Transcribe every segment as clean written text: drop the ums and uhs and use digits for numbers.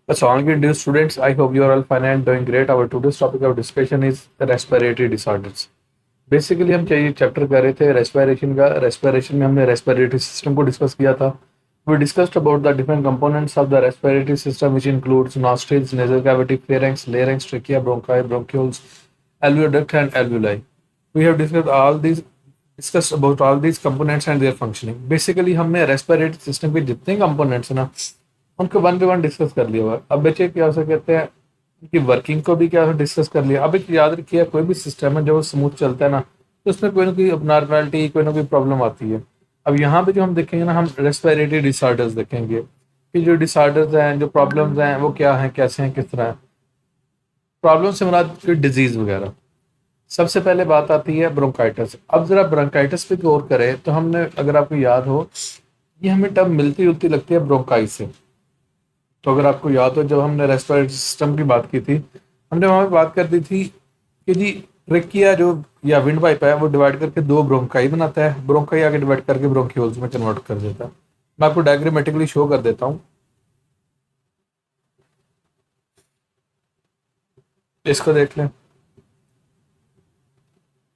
Assalamualaikum dear students. I hope you are all fine and doing great. Our today's topic of discussion is respiratory disorders. Basically हम चाहिए chapter कर रहे थे respiration का। Respiration में हमने रेस्पिरेटरी सिस्टम को डिस्कस किया था। We discussed about the different components of the respiratory system which includes nostrils, nasal cavity, pharynx, larynx, trachea, bronchi, bronchioles, alveolar duct and alveoli. We have discussed about all these components and their functioning. Basically हमने respiratory system के जितने components हैं ना उनको one by one discuss कर लिया हुआ है। अब बच्चे क्या हो कहते हैं उनकी वर्किंग को भी क्या डिस्कस कर लिया। अब एक याद रखिए कोई भी सिस्टम है जब वो स्मूथ चलता है ना तो उसमें कोई ना कोई abnormality, कोई ना कोई प्रॉब्लम आती है। अब यहाँ पे जो हम देखेंगे ना, हम रेस्पिरेटरी डिसऑर्डर्स देखेंगे कि जो डिसऑर्डर्स हैं, जो प्रॉब्लम्स हैं वो क्या हैं, कैसे हैं, किस तरह है। प्रॉब्लम से मुराद कोई डिजीज वगैरह। सबसे पहले बात आती है ब्रोंकाइटिस। अब जरा ब्रोंकाइटिस पे गौर करें तो हमने, अगर आपको याद हो, ये हमें टर्म मिलती जुलती लगती है ब्रोंकाई से। तो अगर आपको याद हो, जब हमने रेस्पिरेटरी सिस्टम की बात की थी, हमने वहां पे बात कर दी थी कि जी ट्रेकिया जो या विंड पाइप है वो डिवाइड करके दो ब्रोंकाई बनाता है, ब्रोंकाई आगे डिवाइड करके ब्रोंक्यूल्स में कन्वर्ट कर देता है। मैं आपको डायग्रामेटिकली शो कर देता हूँ, इसको देख लें।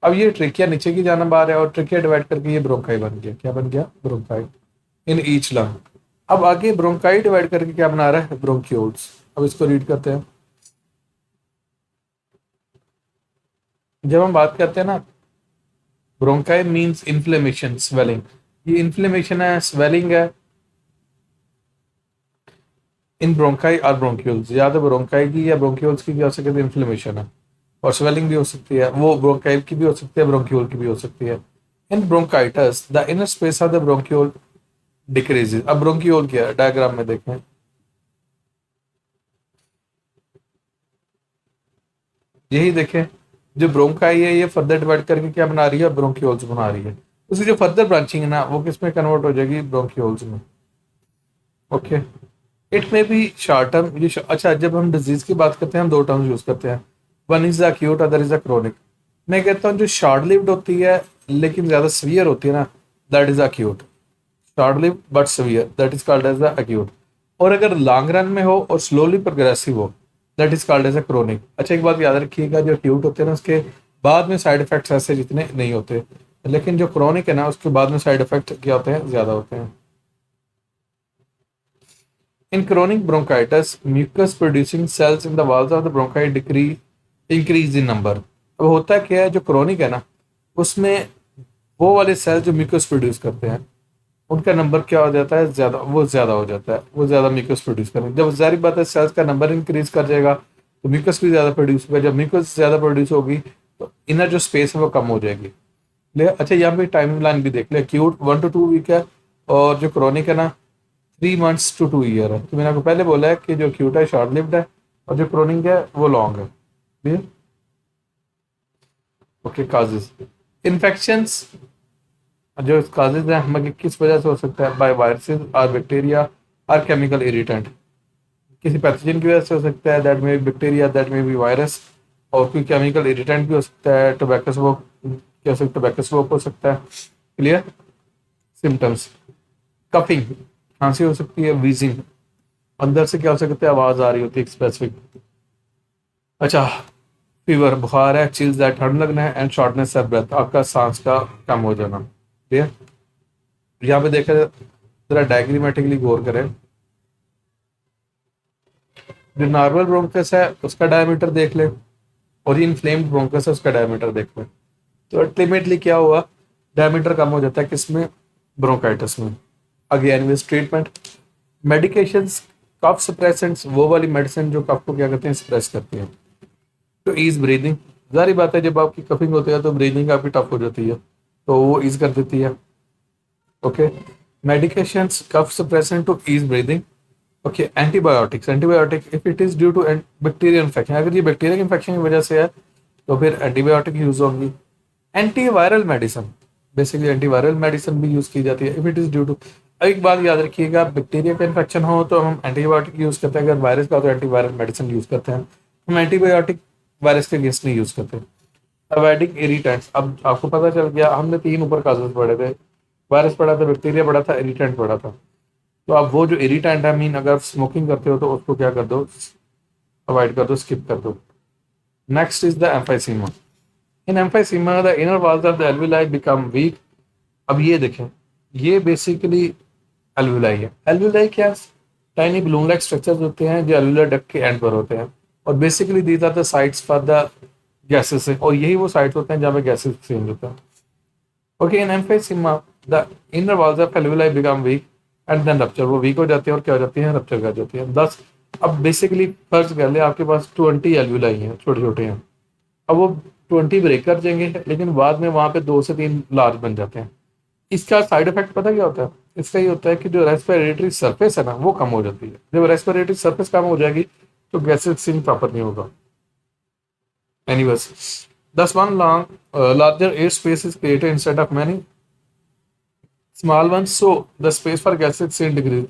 अब ये ट्रेकिया नीचे की जानब आ रहा है और ट्रेकिया डिवाइड करके ये ब्रोंकाई बन गया। क्या बन गया? Bronchi in each lung. अब आगे ब्रोंकाई डिवाइड करके क्या बना रहा है? ब्रोंक्यूल्स। अब इसको रीड करते हैं। जब हम बात करते हैं ना, ब्रोंकाई मींस इन्फ्लेमेशन, स्वेलिंग। ये इन्फ्लेमेशन है, स्वेलिंग है इन ब्रोंकाई और ब्रोंक्यूल्स। या तो ब्रोंकाई की या ब्रोंक्यूल्स की क्या हो सकती है? इन्फ्लेमेशन है। और स्वेलिंग भी हो सकती है, वो ब्रोंकाई की भी हो सकती है, ब्रोंक्यूल की भी हो सकती है। In bronchitis the inner space of the bronchiole decreases. अब ब्रोंक्यूल क्या है? डायग्राम में देखें, यही देखें, जो ब्रोंकाई है ये फर्दर डिवाइड करके क्या बना रही है? ब्रोंक्यूल्स बना रही है। उसकी जो फर्दर ब्रांचिंग है ना वो किस में कन्वर्ट हो जाएगी? ब्रोंक्यूल्स में। ओके। इट में भी शॉर्ट टर्म ये अच्छा, जब हम डिजीज की बात करते हैं हम दो टर्म्स यूज करते हैं। One is acute, other is a chronic. मैं कहता हूँ जो शॉर्ट लिव्ड होती है लेकिन ज्यादा सीवियर होती है ना, that is acute. Short lived but severe, that is called as the acute. और अगर लॉन्ग रन में हो और स्लोली प्रोग्रेसिव हो, that is called as a chronic. अच्छा, एक बात याद रखिएगा, जो अक्यूट होते हैं ना उसके बाद में साइड इफेक्ट्स ऐसे जितने नहीं होते, लेकिन जो क्रोनिक है ना उसके बाद में साइड इफेक्ट क्या होते हैं? ज्यादा होते हैं। In chronic bronchitis, mucus producing cells in the walls of the bronchi decrease increase in number। अब होता क्या है, जो क्रोनिक है ना उसमें वो वाले सेल जो म्यूकस प्रोड्यूस करते हैं उनका नंबर क्या हो जाता है? ज्यादा। वो ज्यादा हो जाता है, वो ज्यादा म्यूकस प्रोड्यूस करेंगे। जब जाहिर बात है सेल्स का नंबर इंक्रीज कर जाएगा तो म्यूकस भी ज्यादा प्रोड्यूस होगा। जब म्यूकस ज्यादा प्रोड्यूस होगी तो इनर जो स्पेस है वो कम हो जाएगी। ले अच्छा, यहाँ पे टाइम लाइन भी देख ले। एक्यूट 1 to 2 वीक है और जो क्रोनिक है ना 3 months to 2 year है। तो मैंने आपको पहले बोला है कि जो एक्यूट है शॉर्ट लिव्ड है और जो क्रोनिक है वो लॉन्ग है। क्लियर? ओके। काजेज इन्फेक्शंस, जो काजेज है हमें किस वजह से हो सकता है? बाय वायरसेस और बैक्टीरिया और केमिकल इरिटेंट। किसी पैथोजन की वजह से हो सकता है, दैट में बैक्टीरिया, दैट में भी वायरस। और कोई केमिकल इरिटेंट भी हो सकता है, टोबैको स्मोक, कैसे टोबैको स्मोक हो सकता है। क्लियर? सिम्टम्स, कफिंग, खांसी हो सकती है, वीजिंग, अंदर से क्या हो सकता है? आवाज आ रही होती है स्पेसिफिक। अच्छा, फीवर, बुखार है, चिल्स है, ठंड लगना है, एंड शॉर्टनेस ऑफ ब्रेथ, आपका सांस का कम हो जाना। क्लियर? यहाँ पे देखा जरा डायग्रामेटिकली गौर करें। जो नॉर्मल ब्रोंकस है उसका डायमीटर देख ले और ये इन्फ्लेम्ड ब्रोंकस है उसका डायमीटर देख ले। तो अल्टीमेटली क्या हुआ? डायमीटर कम हो जाता है किसमें? ब्रोंकाइटिस में। Again with treatment, medications, cough suppressants, वो वाली मेडिसिन जो कफ को क्या करते हैं? सप्रेस करती हैं। तो ईज ब्रीदिंग, जारी बात है जब आपकी कफिंग होती है तो ब्रीदिंग आपकी टफ हो जाती है, तो वो ईज कर देती है। Okay. Medications, cough suppressant to ease breathing. Okay. Antibiotics, antibiotic if it is due to bacterial infection, अगर ये बैक्टीरियल इन्फेक्शन की वजह से है तो फिर एंटीबायोटिक यूज होंगी। Antiviral medicine, basically antiviral medicine भी यूज की जाती है if it is due to. एक बात याद रखिएगा, बैक्टीरिया का इन्फेक्शन हो तो हम एंटीबायोटिक यूज करते हैं, अगर वायरस का हो तो एंटीवायरल मेडिसिन यूज करते हैं। हम एंटीबायोटिक वायरस के अगेंस्ट नहीं यूज करते। अवॉइडिंग इरिटेंट्स, अब आपको पता चल गया, हमने तीन ऊपर काजेस पढ़े थे। वायरस पढ़ा था, बैक्टीरिया पढ़ा था, इरिटेंट पढ़ा था। तो आप वो जो इरिटेंट है, मीन अगर स्मोकिंग करते हो तो उसको क्या कर दो, अवॉइड कर दो, स्किप कर दो। Next is the emphysema. In emphysema the inner walls of the alveoli become week. अब ये देखें, ये बेसिकली एल्विलाई है। एल्विलाई क्या, टाइनी बलून लाइक स्ट्रक्चर्स होते हैं जो एल्विलर डक्ट के एंड पर होते हैं, और basically these are the sites for the gases है, और यही वो साइट्स होते हैं जहाँ पे गैसेस एक्सचेंज होता है। Okay, in emphysema the inner walls of alveoli become weak and then rupture. वो वीक हो जाती है और क्या हो जाती है, रप्चर कर जाती है। दस, अब बेसिकली फर्ज कर ले आपके पास 20 एल्विलाई हैं, छोटे छोटे हैं। अब वो 20 ब्रेक कर जाएंगे, लेकिन बाद में वहां पे 2 से 3 लार्ज बन जाते हैं। इसका साइड इफेक्ट पता क्या होता है, इसका ये होता है कि जो रेस्पिरेटरी सरफेस है ना वो कम हो जाती है। जब रेस्पिरेटरी सरफेस कम हो जाएगी तो गैस एक्सचेंज प्रॉपर नहीं होगा। Anyways, thus one larger air space is created instead of many small ones, so the space for gases exchange decrease।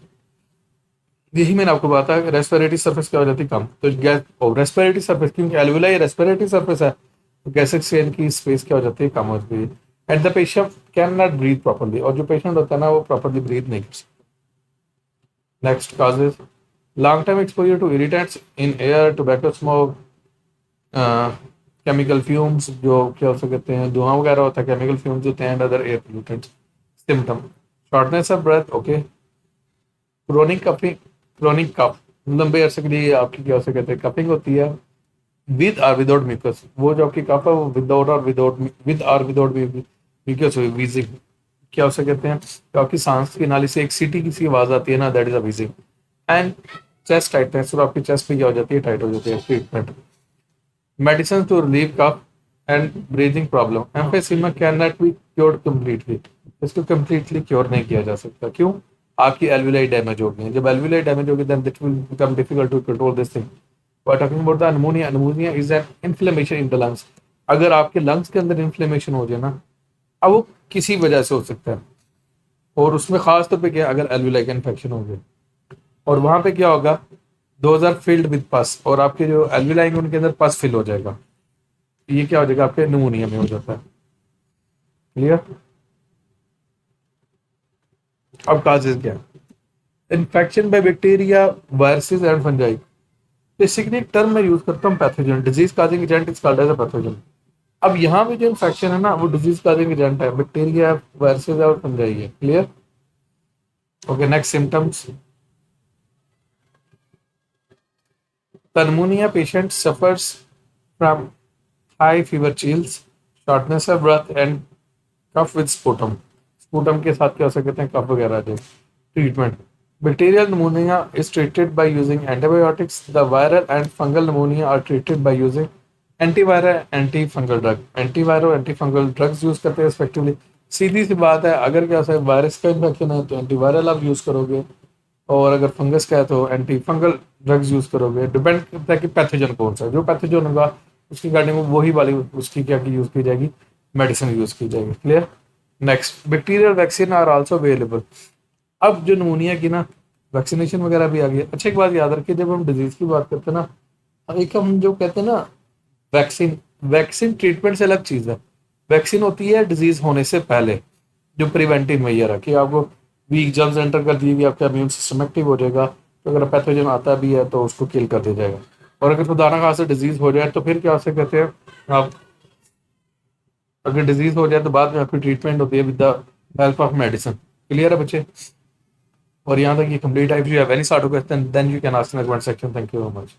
यही मैंने आपको बताया कि रेस्पिरेटरी सरफेस क्या हो जाती है, कम। तो गैस और रेस्पिरेटरी सरफेस, क्योंकि एल्विलाई रेस्पिरेटरी सरफेस है, तो गैस एक्सचेंज की स्पेस क्या हो जाती है, कम हो जाती है। And the patient can not breathe properly, और जो पेशेंट होता है ना वो प्रॉपरली ब्रीथ नहीं कर सकता। Next causes, long term exposure to irritants in air, tobacco smoke, chemical fumes, जो क्या हो सकते हैं, धुआं वगैरह होता है, केमिकल फ्यूम्स होते हैं, and other air pollutants. Symptom, shortness of breath, okay, chronic coughing, chronic cough, लंबे अरसे के लिए आपकी क्या हो सकते हैं, कफिंग होती है, विद और विदाउट म्यूकस। वो जो आपकी कफ है वो विदाउट और विदाउट, विद और विदाउट म्यूकस, वीजिंग क्या हो सकते हैं, तो आपकी सांस की नाली से एक सीटी की सी आवाज आती है ना, that is a wheezing. And chest tightness, और आपकी चेस्ट भी क्या हो जाती है, टाइट हो जाती है। Treatment, medicine to relieve cough and breathing problem. Emphysema can not be cured completely, इसको कम्प्लीटली क्योर नहीं किया जा सकता। क्यों, आपकी एल्विलाई डैमेज हो गई है। जब एल्विलाई डैमेज होगी then it will become difficult to control this thing. We're talking about the pneumonia. Pneumonia is an inflammation in the lungs. अगर आपके लंग्स के अंदर इन्फ्लेमेशन हो जाए ना, अब वो किसी वजह से हो सकता है, और उसमें खास तौर पे क्या, अगर एल्विलाई का इन्फेक्शन हो गया, और वहां पे क्या होगा, 2000 फिल्ड विद पस, और आपके जो एल्विलाई हैं उनके अंदर पस फिल हो जाएगा। ये क्या हो जाएगा, आपके निमोनिया में हो जाता है। क्लियर। अब काजेज क्या, infection by bacteria, viruses and fungi. Basically एक टर्म मैं यूज करता हूँ, pathogen, disease causing agent is called as a pathogen. अब यहाँ पे जो इन्फेक्शन है ना वो डिजीज काजिंग एजेंट है, बैक्टीरिया, वायरसेस और फंजाई है। Clear. Okay, next symptoms, pneumonia patient suffers from high fever, chills, shortness of breath and cough with sputum। Sputum के साथ क्या हो सकते हैं, कफ वगैरह जो। Treatment, bacterial pneumonia is treated by using antibiotics, the viral and fungal pneumonia are treated by using antiviral antifungal drug। Antiviral antifungal drugs use करते हैं रिस्पेक्टिवली। सीधी सी बात है, अगर क्या है वायरस का इन्फेक्शन है तो एंटीवायरल आप यूज करोगे, और अगर फंगस का है तो एंटी फंगल ड्रग्स यूज करोगे। डिपेंड करता है कि पैथोजन कौन सा है, जो पैथोजन होगा उसकी अकॉर्डिंग वही वाली उसकी क्या की यूज की जाएगी, मेडिसिन यूज की जाएगी। Clear. Next, bacterial vaccine are also available. अब जो नमूनिया की ना वैक्सीनेशन वगैरह भी आ गई है। अच्छा, एक बात याद रखिए, जब हम डिजीज की बात करते हैं ना, एक हम जो कहते हैं ना वैक्सीन, वैक्सीन ट्रीटमेंट से अलग चीज है। वैक्सीन होती है डिजीज होने से पहले, जो प्रिवेंटिव मेजर है, कि आपको वीक जर्म्स एंटर कर दिए, आपका इम्यून सिस्टम एक्टिव हो जाएगा, तो अगर पैथोजन आता भी है तो उसको किल कर दिया जाएगा। और अगर खुदा ना खासा डिजीज हो जाए तो फिर क्या से कहते हैं आप, अगर डिजीज हो जाए तो बाद में आपकी ट्रीटमेंट होती है with the help of medicine. Clear है बच्चे। और यहाँ तक ये कंप्लीट है। If you have any sort of question then you can ask in the comment section. Thank you very much.